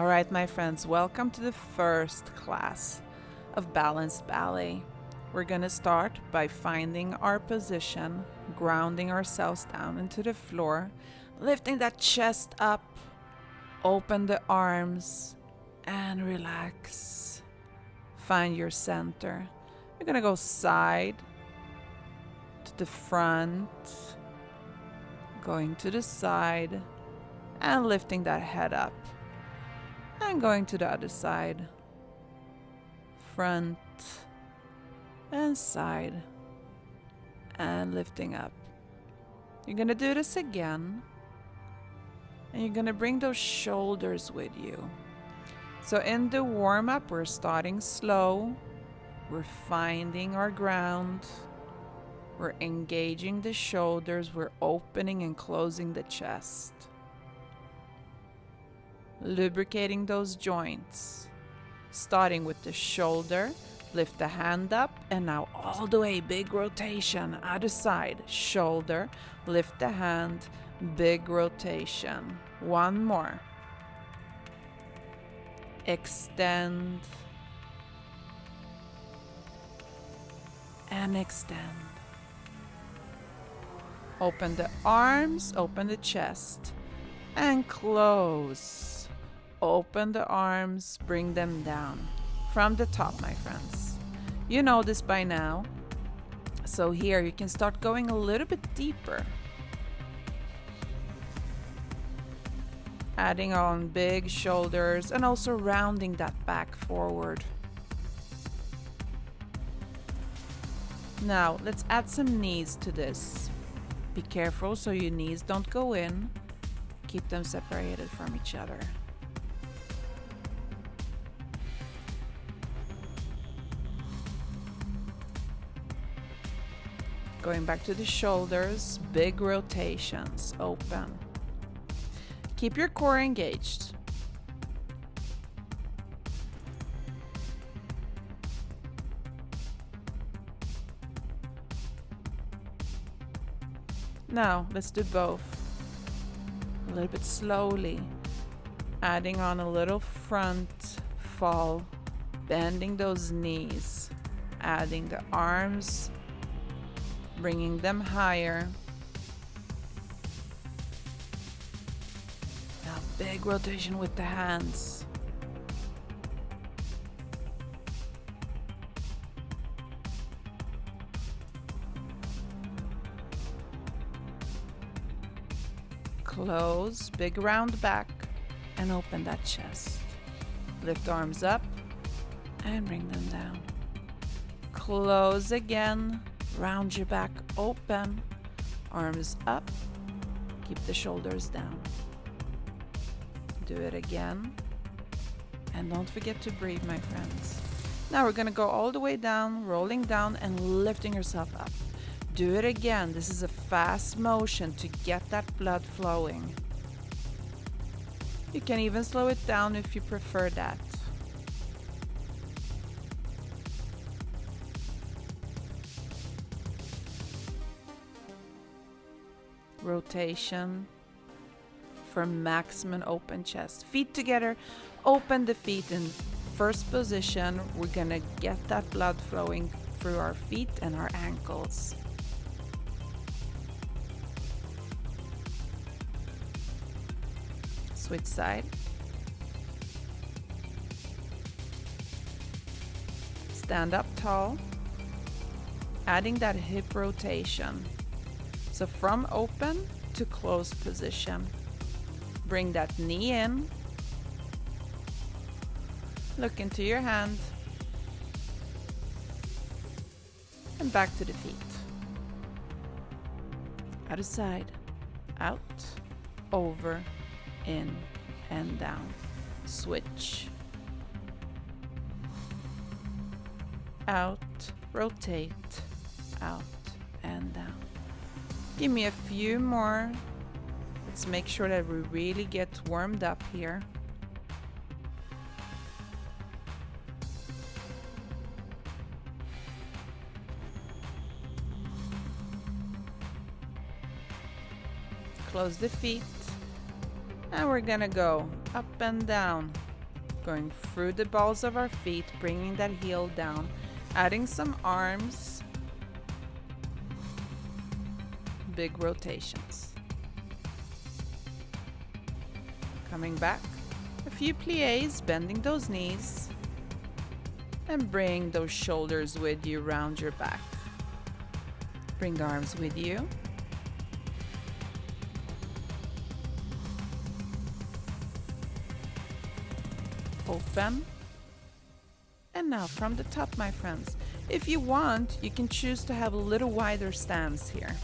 All right, my friends, welcome to the first class of balanced ballet. We're going to start by finding our position, grounding ourselves down into the floor, lifting that chest up, open the arms, and relax. Find your center. You're going to go side to the front, going to the side, and lifting that head up. And going to the other side, front and side, and lifting up. You're gonna do this again, and you're gonna bring those shoulders with you. So in the warm-up, we're starting slow, we're finding our ground, we're engaging the shoulders, we're opening and closing the chest. Lubricating those joints. Starting with the shoulder, lift the hand up, and now all the way, big rotation, other side, shoulder, lift the hand, big rotation. One more. Extend. And extend. Open the arms, open the chest, and close. Open the arms, bring them down from the top, my friends. You know this by now. So here you can start going a little bit deeper. Adding on big shoulders and also rounding that back forward. Now let's add some knees to this. Be careful so your knees don't go in. Keep them separated from each other. Going back to the shoulders, big rotations, open. Keep your core engaged. Now, let's do both. A little bit slowly, adding on a little front fall, bending those knees, adding the arms, bringing them higher. Now big rotation with the hands. Close, big round back, and open that chest. Lift arms up and bring them down. Close again. Round your back, open, arms up, keep the shoulders down. Do it again. And don't forget to breathe, my friends. Now we're gonna go all the way down, rolling down and lifting yourself up. Do it again. This is a fast motion to get that blood flowing. You can even slow it down if you prefer that. Rotation for maximum open chest. Feet together, open the feet in first position. We're gonna get that blood flowing through our feet and our ankles. Switch side. Stand up tall, adding that hip rotation. So from open to closed position. Bring that knee in. Look into your hand. And back to the feet. Other side. Out, over, in, and down. Switch. Out, rotate, out, and down. Give me a few more. Let's make sure that we really get warmed up here. Close the feet. And we're gonna go up and down going through the balls of our feet, bringing that heel down, adding some arms, big rotations. Coming back, a few pliés, bending those knees, and bring those shoulders with you around your back. Bring the arms with you. Open. And now from the top, my friends. If you want, you can choose to have a little wider stance here.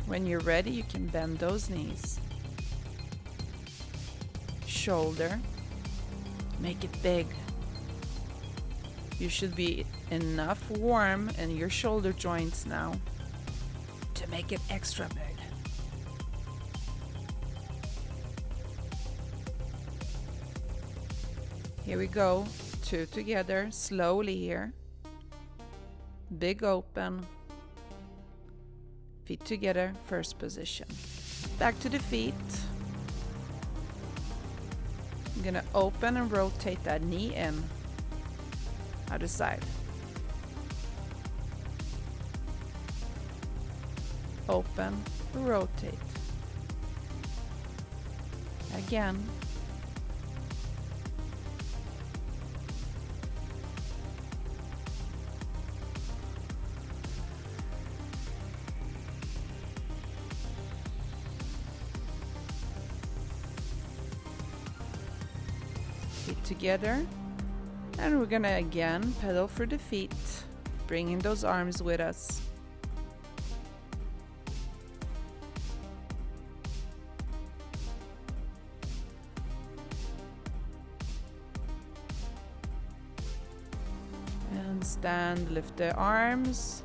When you're ready, you can bend those knees. Shoulder. Make it big. You should be enough warm in your shoulder joints now to make it extra big. Here we go, 2 together, slowly here. Big open. Feet together, first position. Back to the feet. I'm gonna open and rotate that knee in. Other side. Open, rotate. Again. Feet together. And we're gonna again pedal through the feet, bringing those arms with us. And stand, lift the arms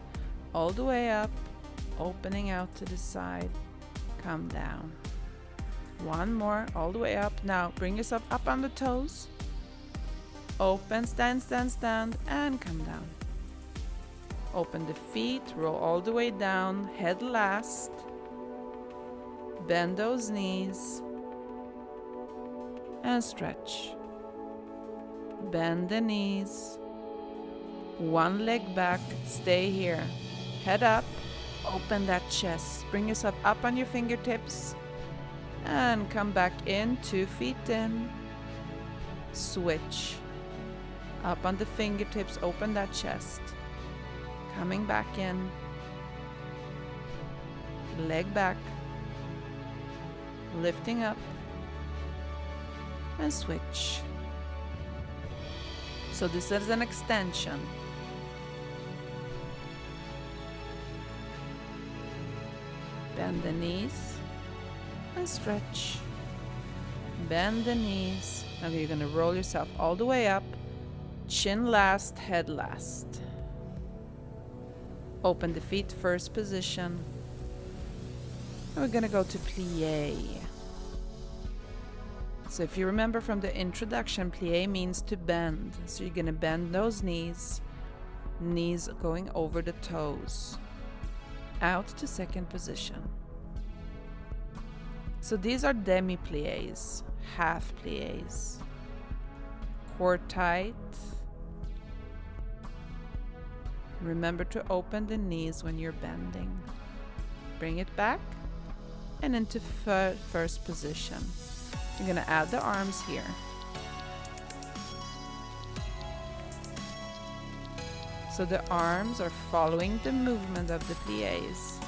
all the way up, opening out to the side, come down. One more, all the way up. Now bring yourself up on the toes. Open, stand, stand, stand, and come down. Open the feet, roll all the way down, head last. Bend those knees. And stretch. Bend the knees. One leg back, stay here. Head up, open that chest. Bring yourself up on your fingertips. And come back in, 2 feet in. Switch. Up on the fingertips, open that chest. Coming back in. Leg back. Lifting up. And switch. So this is an extension. Bend the knees. And stretch. Bend the knees. Now you're going to roll yourself all the way up. Chin last, head last. Open the feet, first position. And we're going to go to Plié. So if you remember from the introduction, Plié means to bend. So you're going to bend those knees. Knees going over the toes. Out to second position. So these are demi-pliés, half pliés. Core tight. Remember to open the knees when you're bending. Bring it back and into first position. You're going to add the arms here. So the arms are following the movement of the pliés.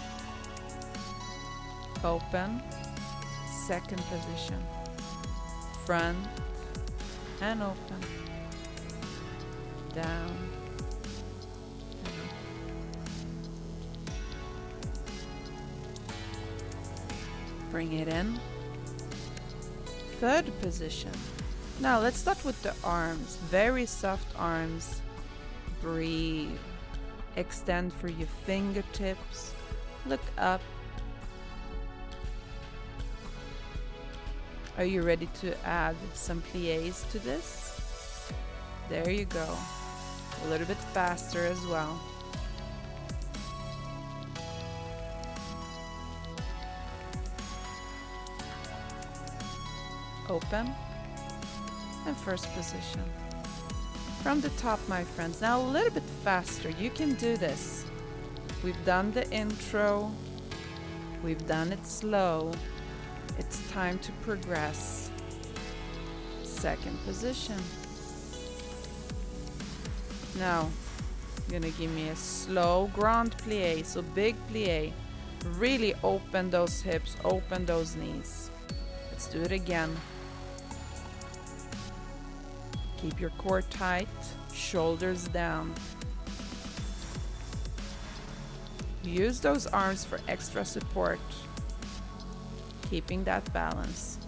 Open, second position. Front and open. Down. Bring it in. Third position. Now let's start with the arms. Very soft arms. Breathe. Extend for your fingertips. Look up. Are you ready to add some pliés to this? There you go. A little bit faster as well. Open. And first position. From the top, my friends. Now a little bit faster. You can do this. We've done the intro. We've done it slow. It's time to progress. Second position. Now, you're gonna give me a slow grand plie, so big plie. Really open those hips, open those knees. Let's do it again. Keep your core tight, shoulders down. Use those arms for extra support, keeping that balance.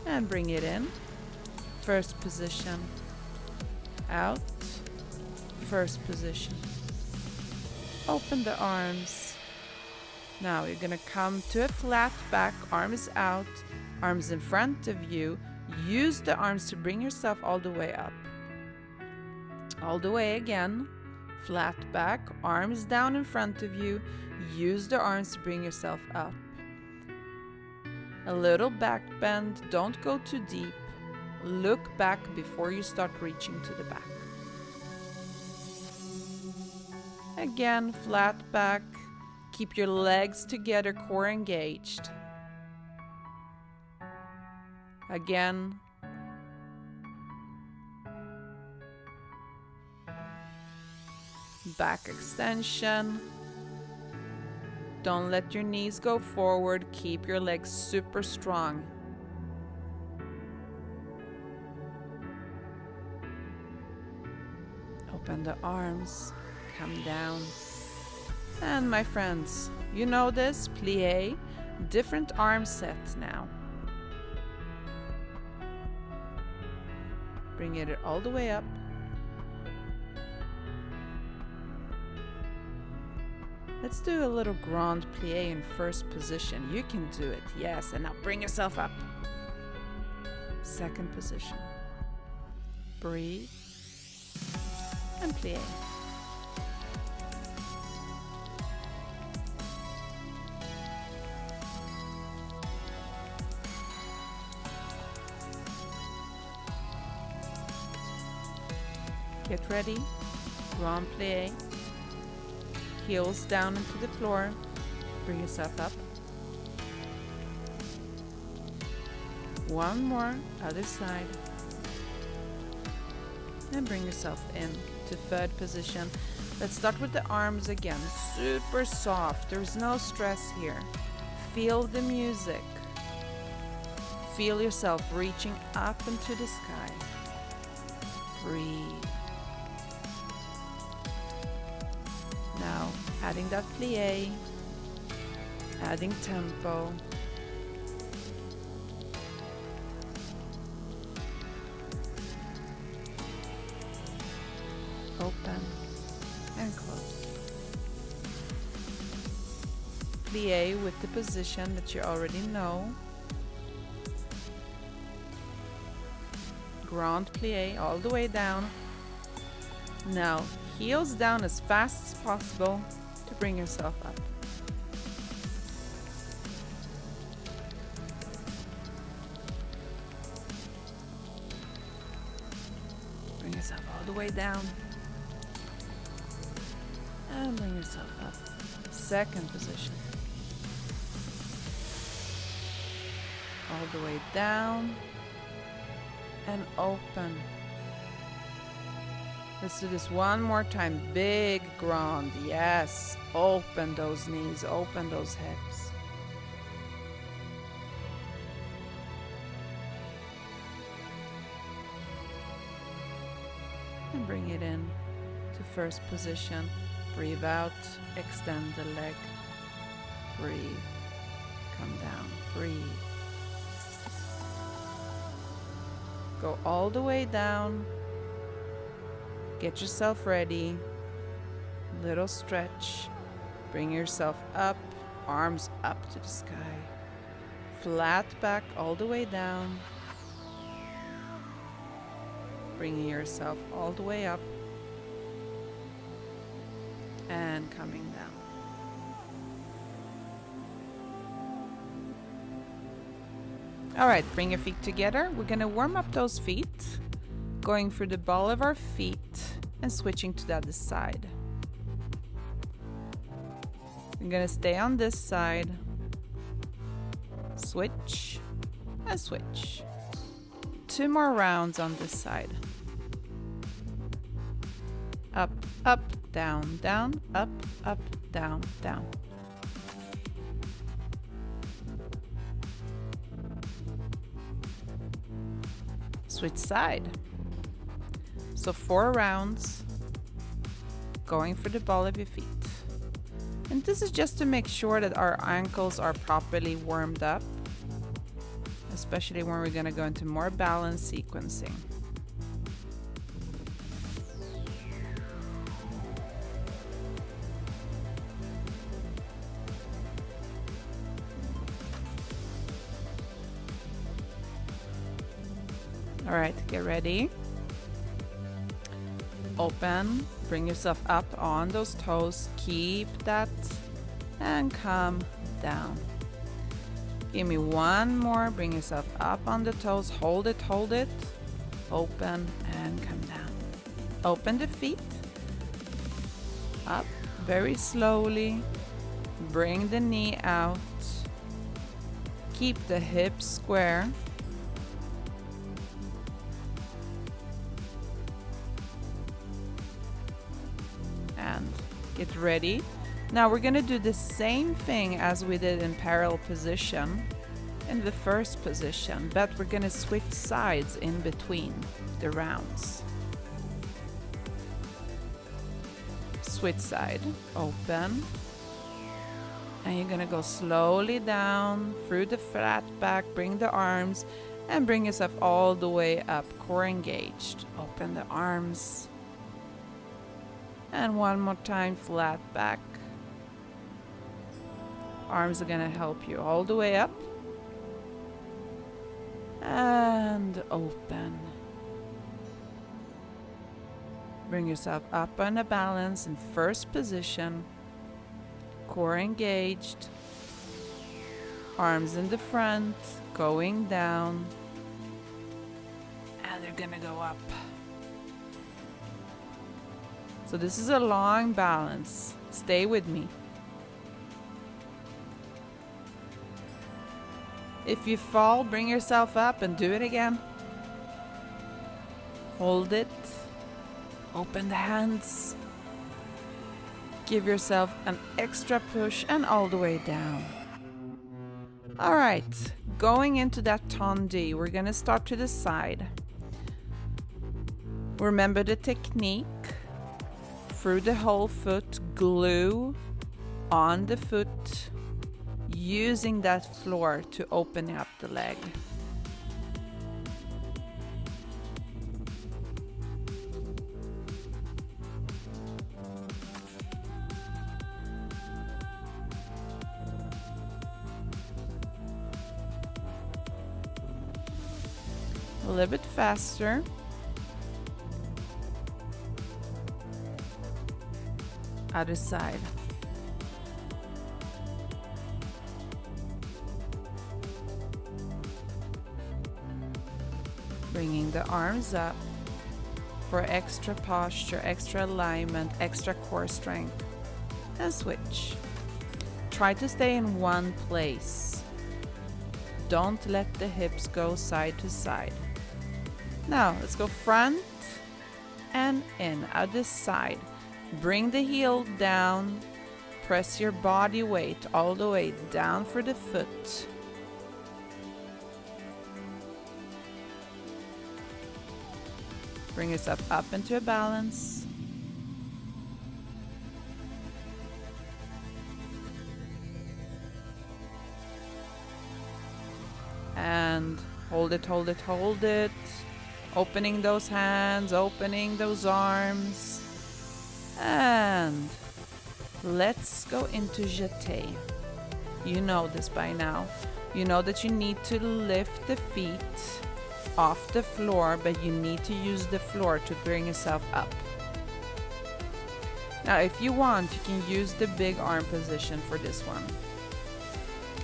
And bring it in. First position. Out. First position. Open the arms. Now you're gonna come to a flat back, arms out, arms in front of you. Use the arms to bring yourself all the way up. All the way again. Flat back, arms down in front of you. Use the arms to bring yourself up. A little back bend, don't go too deep. Look back before you start reaching to the back. Again, flat back. Keep your legs together, core engaged. Again. Back extension. Don't let your knees go forward. Keep your legs super strong. Open the arms. Come down. And my friends, you know this, plie, different arm sets now. Bring it all the way up. Let's do a little grand plie in first position. You can do it, yes, and now bring yourself up. Second position. Breathe. And plie. Get ready, grand plie, heels down into the floor, bring yourself up. One more, other side. And bring yourself in to third position. Let's start with the arms again, super soft, there's no stress here. Feel the music. Feel yourself reaching up into the sky. Breathe. Now, adding that plie, adding tempo. Open and close. Plie with the position that you already know. Grand plie all the way down. Now, heels down as fast as possible to bring yourself up. Bring yourself all the way down. And bring yourself up. Second position. All the way down and open. Let's do this one more time. Big grand, yes. Open those knees, open those hips. And bring it in to first position. Breathe out, extend the leg. Breathe, come down, breathe. Go all the way down. Get yourself ready. Little stretch. Bring yourself up, arms up to the sky. Flat back all the way down. Bringing yourself all the way up. And coming down. All right, bring your feet together. We're gonna warm up those feet, going through the ball of our feet and switching to the other side. We're gonna stay on this side, switch and switch. 2 more rounds on this side. Up, up, down, down, up, up, down, down. Switch side. So 4 rounds, going for the ball of your feet. And this is just to make sure that our ankles are properly warmed up, especially when we're gonna go into more balance sequencing. All right, get ready. Open, bring yourself up on those toes, keep that, and come down. Give me 1 more, bring yourself up on the toes, hold it, open and come down. Open the feet, up very slowly, bring the knee out, keep the hips square. And get ready. Now we're gonna do the same thing as we did in parallel position in the first position, but we're gonna switch sides in between the rounds. Switch side, open, and you're gonna go slowly down through the flat back, bring the arms, and bring yourself all the way up, core engaged. Open the arms. And 1 more time, flat back. Arms are gonna help you all the way up. And open. Bring yourself up on a balance in first position. Core engaged. Arms in the front, going down. And they're gonna go up. So this is a long balance. Stay with me. If you fall, bring yourself up and do it again. Hold it. Open the hands. Give yourself an extra push and all the way down. All right, going into that Tendu, we're gonna start to the side. Remember the technique. Through the whole foot, glue on the foot, using that floor to open up the leg. A little bit faster. Other side. Bringing the arms up for extra posture, extra alignment, extra core strength. And switch. Try to stay in one place. Don't let the hips go side to side. Now let's go front and in, other side. Bring the heel down, press your body weight all the way down for the foot. Bring yourself up into a balance. And hold it, hold it, hold it. Opening those hands, opening those arms. And let's go into Jeté. You know this by now. You know that you need to lift the feet off the floor, but you need to use the floor to bring yourself up. Now, if you want, you can use the big arm position for this one.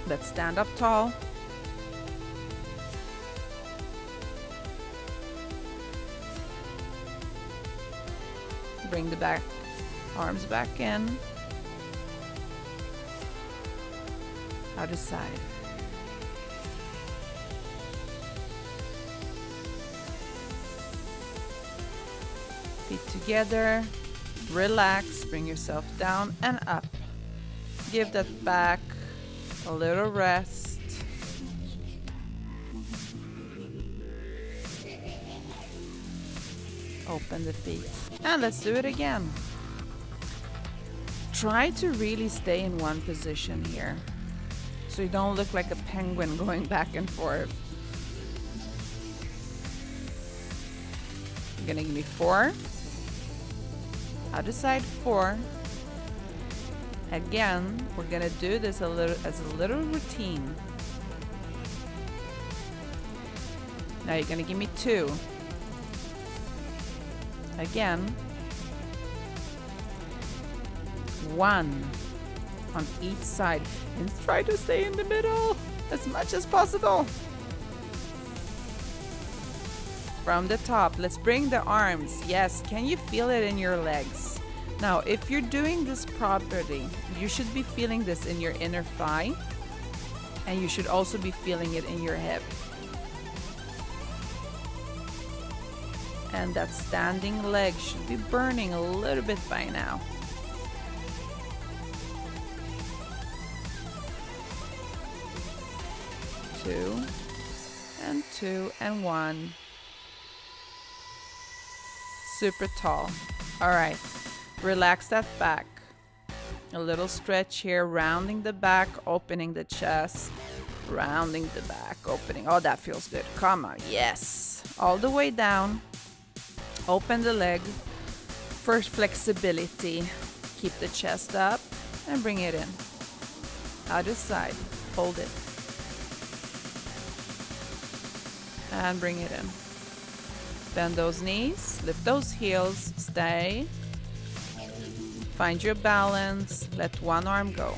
Let's stand up tall. Bring the back arms back in. Other side. Feet together. Relax. Bring yourself down and up. Give that back a little rest. Open the feet. And let's do it again. Try to really stay in one position here, so you don't look like a penguin going back and forth. You're gonna give me 4. Other side 4. Again, we're gonna do this as a little routine. Now you're gonna give me 2. Again. 1 on each side, and try to stay in the middle as much as possible. From the top, let's bring the arms. Yes, can you feel it in your legs? Now, if you're doing this properly, you should be feeling this in your inner thigh, and you should also be feeling it in your hip. And that standing leg should be burning a little bit by now. 2 and 2 and 1. Super tall. All right, relax that back. A little stretch here, rounding the back, opening the chest, rounding the back, opening. Oh, that feels good. Come on, yes. All the way down. Open the leg. First flexibility. Keep the chest up and bring it in. Other side. Hold it. And bring it in. Bend those knees, lift those heels, stay. Find your balance, let one arm go.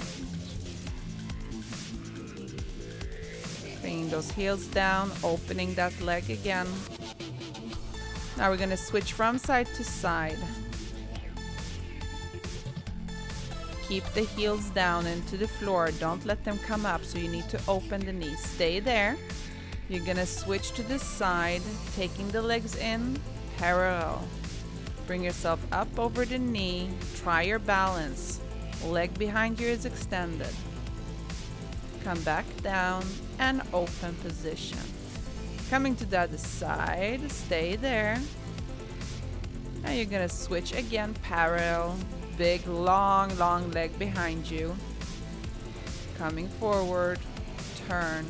Bringing those heels down, opening that leg again. Now we're gonna switch from side to side. Keep the heels down into the floor, don't let them come up, so you need to open the knees. Stay there. You're gonna switch to this side, taking the legs in, parallel. Bring yourself up over the knee, try your balance. Leg behind you is extended. Come back down and open position. Coming to the other side, stay there. Now you're gonna switch again, parallel. Big, long leg behind you. Coming forward, turn.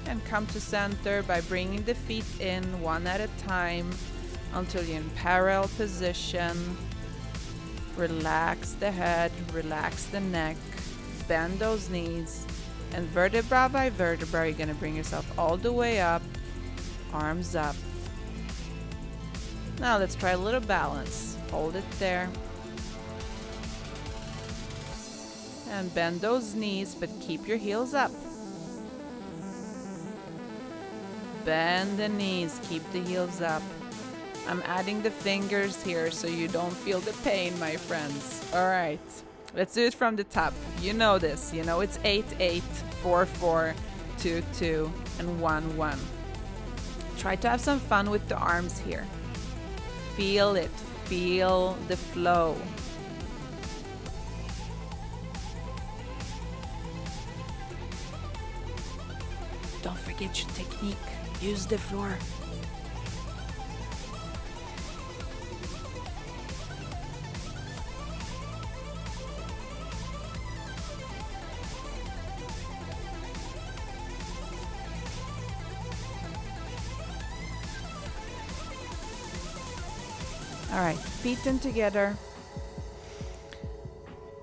And come to center by bringing the feet in one at a time until you're in parallel position. Relax the head, relax the neck, bend those knees, and vertebra by vertebra, you're gonna bring yourself all the way up, arms up. Now let's try a little balance. Hold it there. And bend those knees, but keep your heels up. Bend the knees, keep the heels up. I'm adding the fingers here so you don't feel the pain, my friends. All right, let's do it from the top. You know this, you know it's 8-8, 4-4, 2-2, and 1-1. Try to have some fun with the arms here. Feel it, feel the flow. Don't forget your technique. Use the floor. All right, feet in together.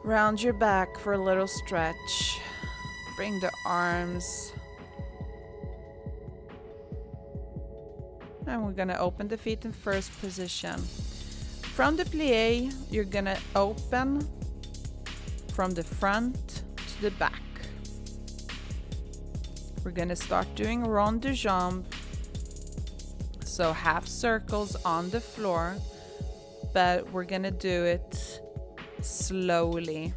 Round your back for a little stretch. Bring the arms. And we're gonna open the feet in first position. From the plie, you're gonna open from the front to the back. We're gonna start doing Ronda Jump. So half circles on the floor, but we're gonna do it slowly.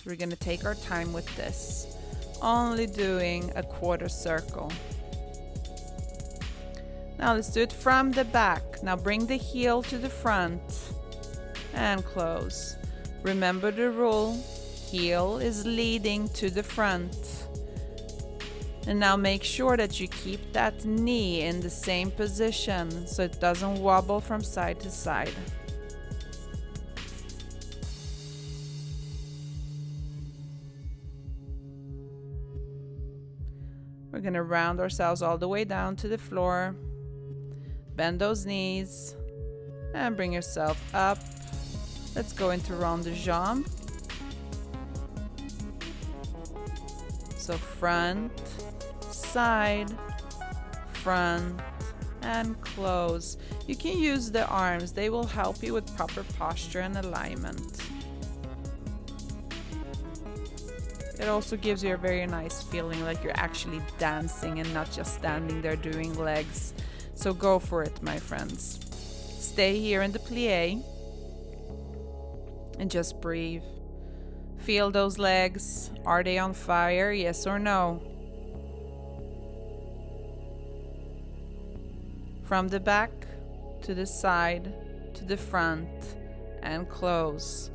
We're gonna take our time with this. Only doing a quarter circle. Now let's do it from the back. Now bring the heel to the front and close. Remember the rule, heel is leading to the front. And now make sure that you keep that knee in the same position so it doesn't wobble from side to side. We're gonna round ourselves all the way down to the floor. Bend those knees and bring yourself up. Let's go into Ronda Jump. So front, side, front, and close. You can use the arms. They will help you with proper posture and alignment. It also gives you a very nice feeling like you're actually dancing and not just standing there doing legs. So go for it, my friends. Stay here in the plie and just breathe. Feel those legs. Are they on fire? Yes or no? From the back to the side to the front and close.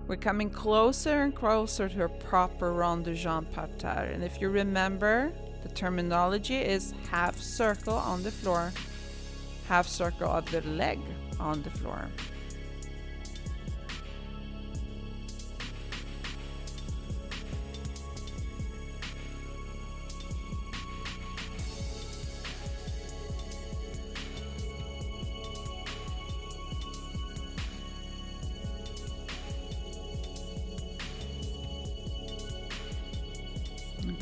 We're coming closer and closer to a proper Ronda Jump parterre. And if you remember, the terminology is half circle on the floor, half circle of the leg on the floor.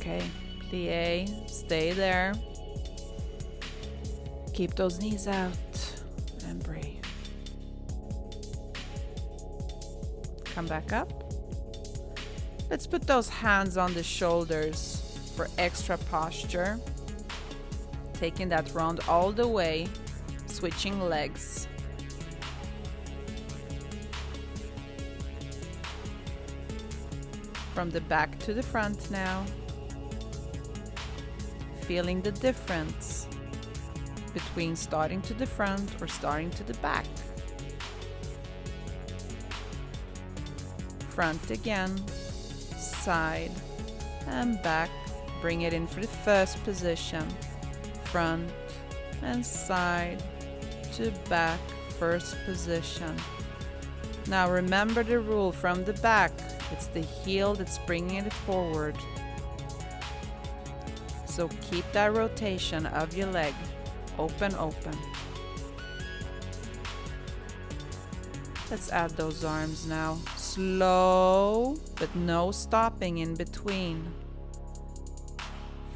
Okay, plie, stay there. Keep those knees out and breathe. Come back up. Let's put those hands on the shoulders for extra posture. Taking that round all the way, switching legs. From the back to the front now. Feeling the difference between starting to the front or starting to the back. Front again, side and back. Bring it in for the first position. Front and side to back, first position. Now remember the rule from the back. It's the heel that's bringing it forward. So keep that rotation of your leg. Open, open. Let's add those arms now. Slow, but no stopping in between.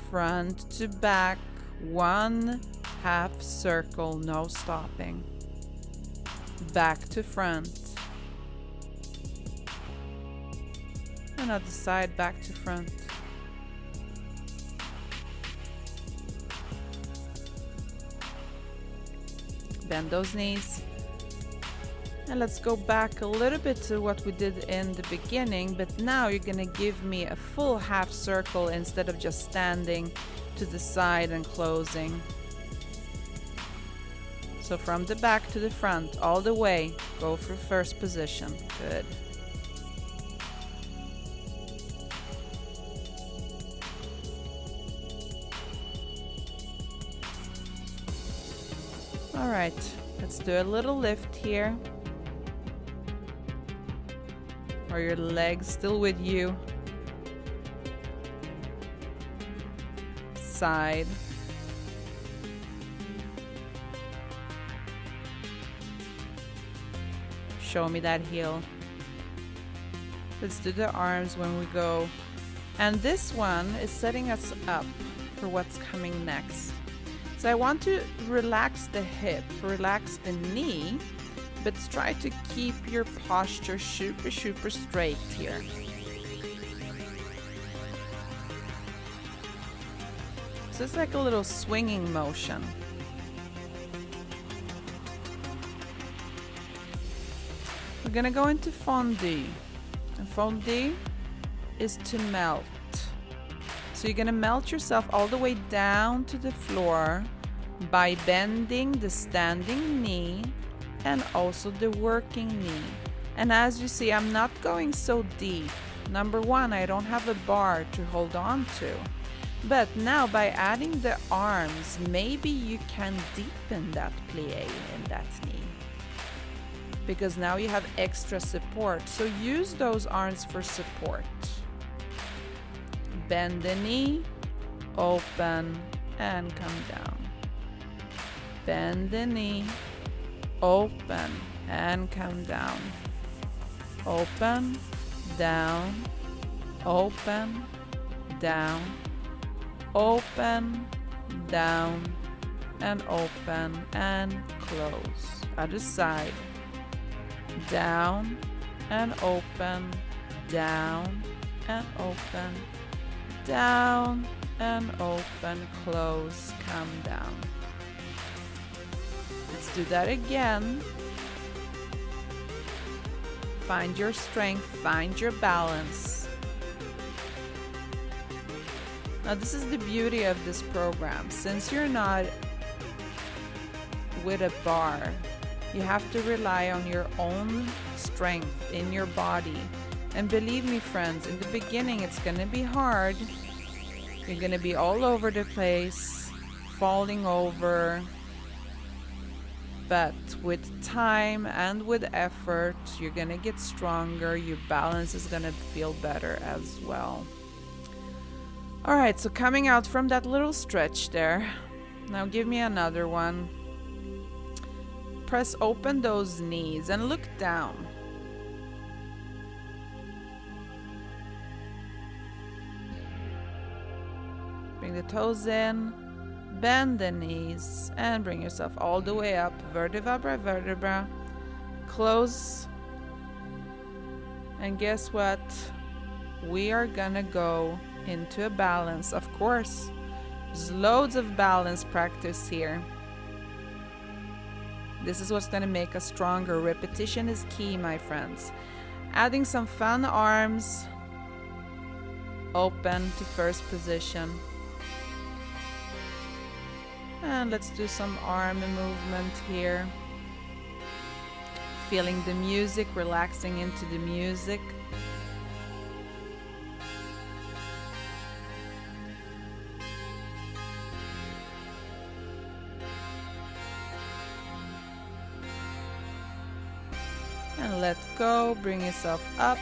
Front to back, one half circle, no stopping. Back to front. And other side, back to front. Bend those knees. And let's go back a little bit to what we did in the beginning, but now you're gonna give me a full half circle instead of just standing to the side and closing. So from the back to the front, all the way, go for first position. Good. All right, let's do a little lift here. Are your legs still with you? Side. Show me that heel. Let's do the arms when we go. And this one is setting us up for what's coming next. So I want to relax the hip, relax the knee, but try to keep your posture super straight here. So it's like a little swinging motion. gonna go into Fondu. And Fondu is to melt. So you're gonna melt yourself all the way down to the floor by bending the standing knee and also the working knee. And as you see, I'm not going so deep. Number one, I don't have a bar to hold on to. But now by adding the arms, maybe you can deepen that plie in that knee. Because now you have extra support. So use those arms for support. Bend the knee, open, and come down. Bend the knee, open, and come down. Open, down, open, down, open, down, and open, and close. Other side. Down, and open, down, and open, down, and open, close, come down. Let's do that again. Find your strength, find your balance. Now this is the beauty of this program. Since you're not with a bar, you have to rely on your own strength in your body. And believe me, friends, in the beginning it's gonna be hard. You're gonna be all over the place, falling over. But with time and with effort, you're gonna get stronger. Your balance is gonna feel better as well. All right, so coming out from that little stretch there, now give me another one. Press open those knees and look down. Bring the toes in. Bend the knees and bring yourself all the way up, vertebra by vertebra. Close. And guess what? We are gonna go into a balance, of course. There's loads of balance practice here. This is what's gonna make us stronger. Repetition is key, my friends. Adding some fun arms. Open to first position. And let's do some arm movement here. Feeling the music, relaxing into the music. And let go, bring yourself up.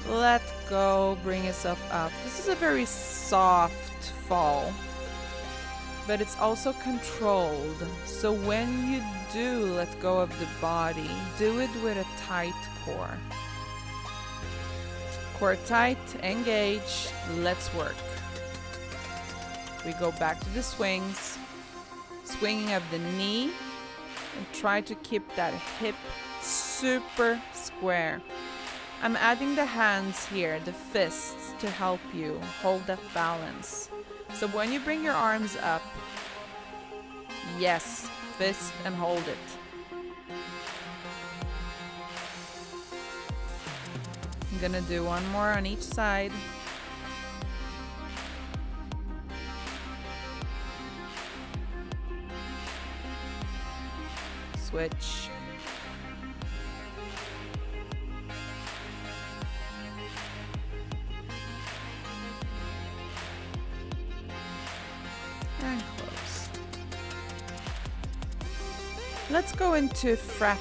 Let go, bring yourself up. This is a very soft fall, but it's also controlled. So when you do let go of the body, do it with a tight core. Core tight, engage, let's work. We go back to the swings, swinging of the knee, and try to keep that hip super square. I'm adding the hands here, the fists, to help you hold that balance. So when you bring your arms up, yes, fist and hold it. I'm gonna do one more on each side. Switch. And close. Let's go into Frappe.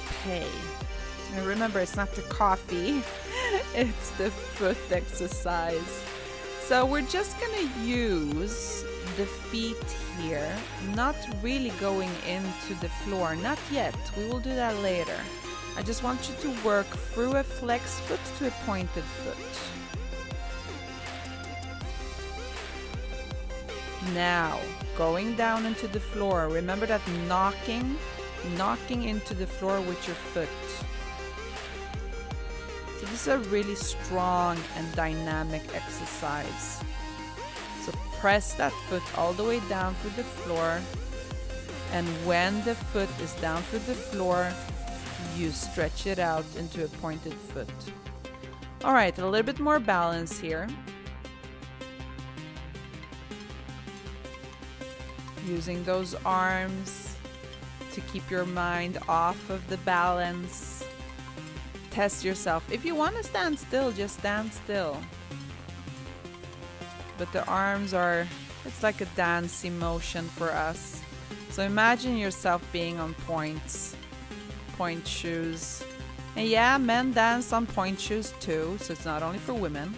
And remember, it's not the coffee, it's the foot exercise. So we're just gonna use the feet here, not really going into the floor, not yet. We will do that later. I just want you to work through a flexed foot to a pointed foot. Now, going down into the floor. Remember that knocking into the floor with your foot. So this is a really strong and dynamic exercise. So press that foot all the way down through the floor. And when the foot is down through the floor, you stretch it out into a pointed foot. All right, a little bit more balance here. Using those arms to keep your mind off of the balance. Test yourself. If you want to stand still, just stand still. But the arms are, it's like a dancing motion for us. So imagine yourself being on points, point shoes. And yeah, men dance on point shoes too, so it's not only for women.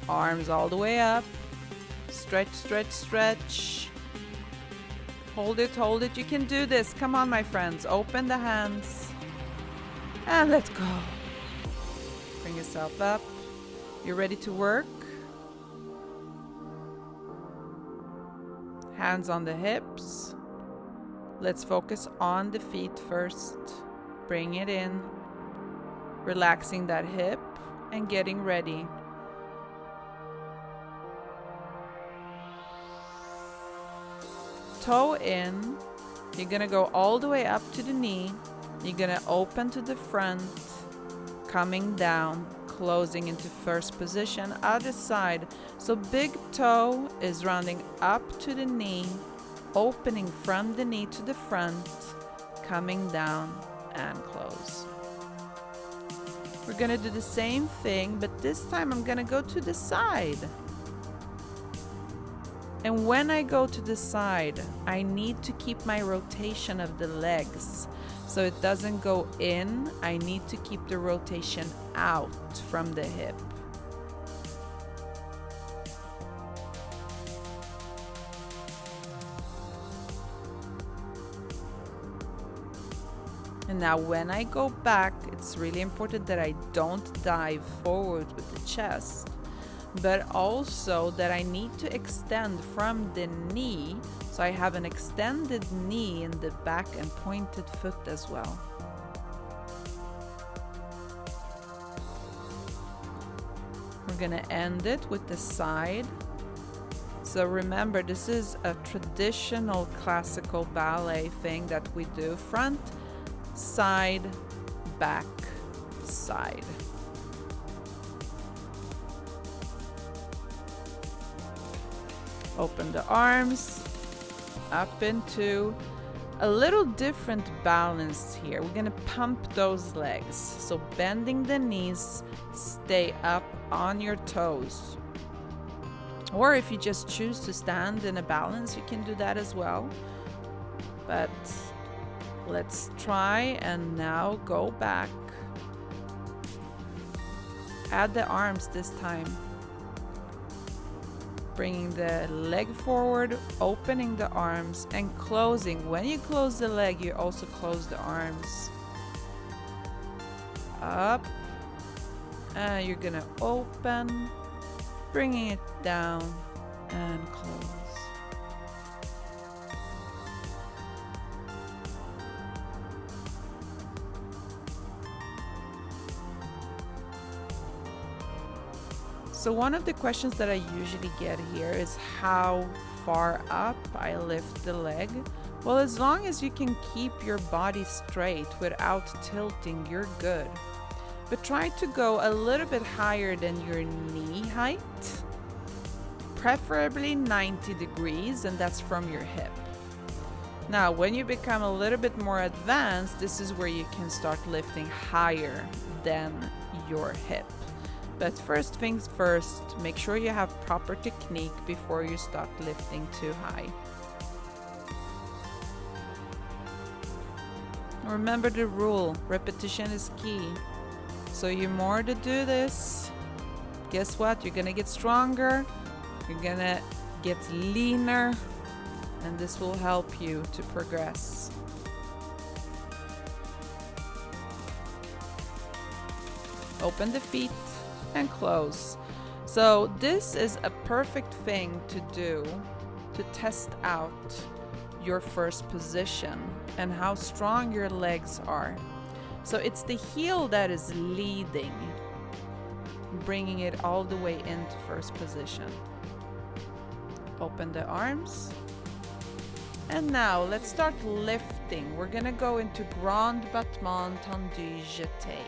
Arms all the way up. Stretch, stretch, stretch. Hold it, hold it. You can do this. Come on, my friends. Open the hands. And let's go. Bring yourself up. You're ready to work. Hands on the hips. Let's focus on the feet first. Bring it in. Relaxing that hip and getting ready. Toe in. You're gonna go all the way up to the knee. You're gonna open to the front, coming down, closing into first position, other side. So big toe is rounding up to the knee, opening from the knee to the front, coming down and close. We're gonna do the same thing, but this time I'm gonna go to the side. And when I go to the side, I need to keep my rotation of the legs. So it doesn't go in, I need to keep the rotation out from the hip. And now when I go back, it's really important that I don't dive forward with the chest, but also that I need to extend from the knee. So I have an extended knee in the back and pointed foot as well. We're gonna end it with the side. So remember, this is a traditional classical ballet thing that we do. Front, side, back, side. Open the arms. Up into a little different balance here. We're gonna pump those legs. So bending the knees, stay up on your toes. Or if you just choose to stand in a balance, you can do that as well. But let's try and now go back. Add the arms this time. Bringing the leg forward, opening the arms and closing. When you close the leg, you also close the arms. Up. And you're gonna open, bringing it down and close. So one of the questions that I usually get here is how far up I lift the leg. Well, as long as you can keep your body straight without tilting, you're good. But try to go a little bit higher than your knee height, preferably 90 degrees, and that's from your hip. Now, when you become a little bit more advanced, this is where you can start lifting higher than your hip. But first things first, make sure you have proper technique before you start lifting too high. Remember the rule, repetition is key. So you more to do this, guess what? You're gonna get stronger, you're gonna get leaner, and this will help you to progress. Open the feet and close. So this is a perfect thing to do to test out your first position and how strong your legs are. So it's the heel that is leading, bringing it all the way into first position. Open the arms. And now let's start lifting. We're gonna go into Grand Battement, Tendu, Jeté.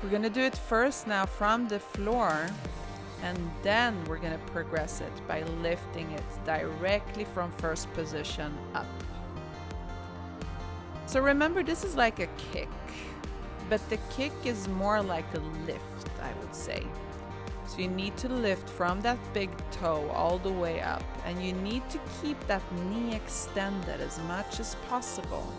We're gonna do it first now from the floor, and then we're gonna progress it by lifting it directly from first position up. So remember, this is like a kick, but the kick is more like a lift, I would say. So you need to lift from that big toe all the way up, and you need to keep that knee extended as much as possible.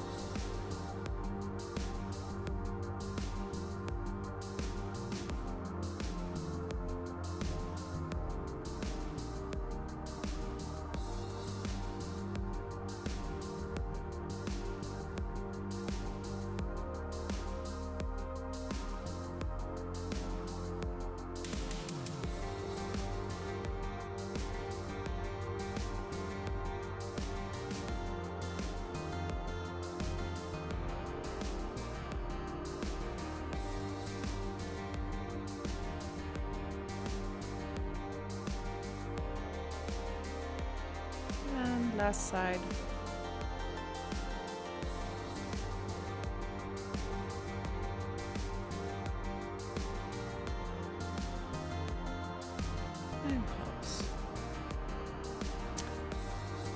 And last side. And close.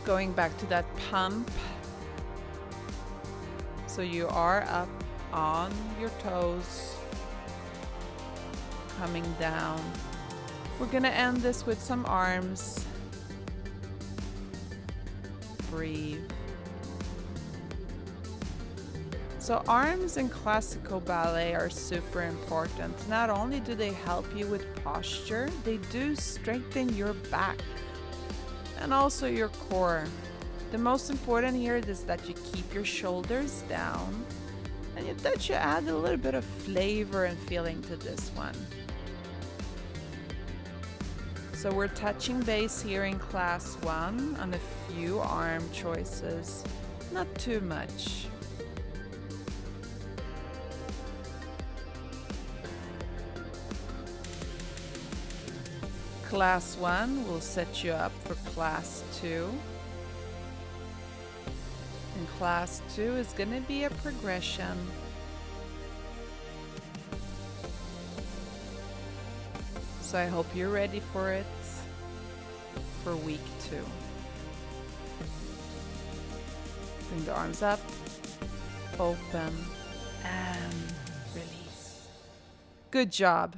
Going back to that pump. So you are up on your toes, coming down. We're gonna end this with some arms. Breathe. So arms in classical ballet are super important. Not only do they help you with posture, they do strengthen your back and also your core. The most important here is that you keep your shoulders down and that you add a little bit of flavor and feeling to this one. So we're touching base here in class 1 on a few arm choices, not too much. Class 1 will set you up for class 2. And class 2 is going to be a progression. So I hope you're ready for it for week 2. Bring the arms up, open, and release. Good job.